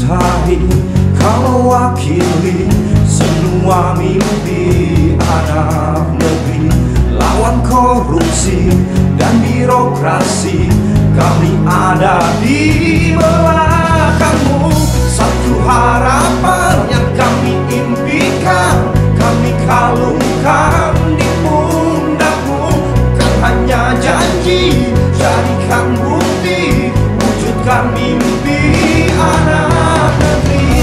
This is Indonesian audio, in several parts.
cintai, kau mewakili semua mimpi anak negeri. Lawan korupsi dan birokrasi, kami ada di belakangmu. Satu harapan yang kami impikan, kami kalungkan di pundakmu. Kan hanya janji, jadikan bukti, wujudkan mimpi anak negeri.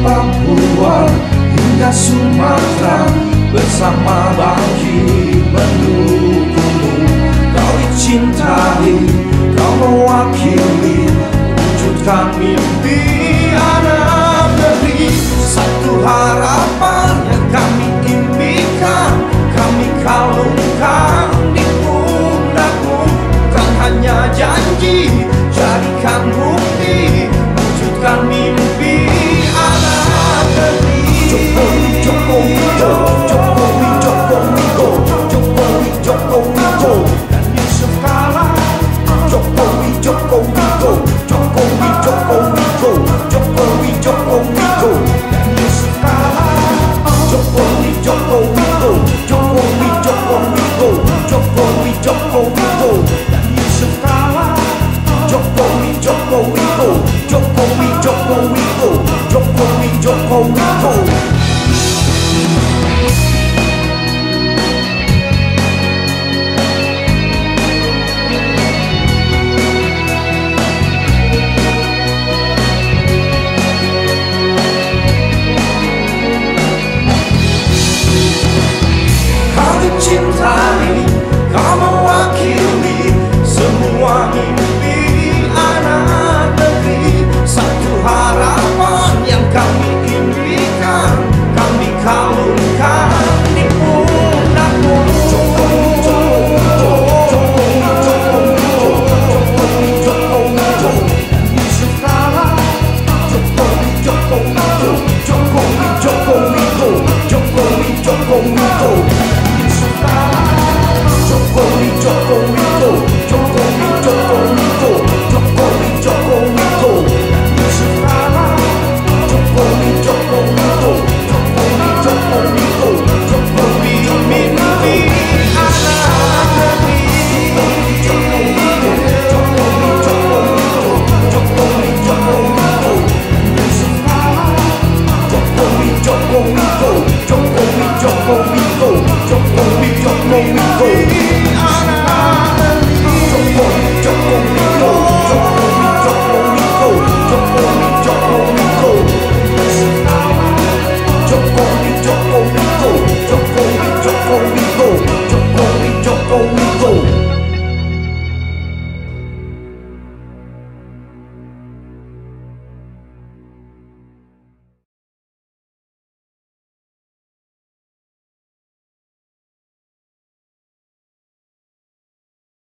Papua hingga Sumatera, bersama bangkit mendukungmu. Kau dicintai, kau mewakili, wujudkan mimpi anak negeri. Satu harapan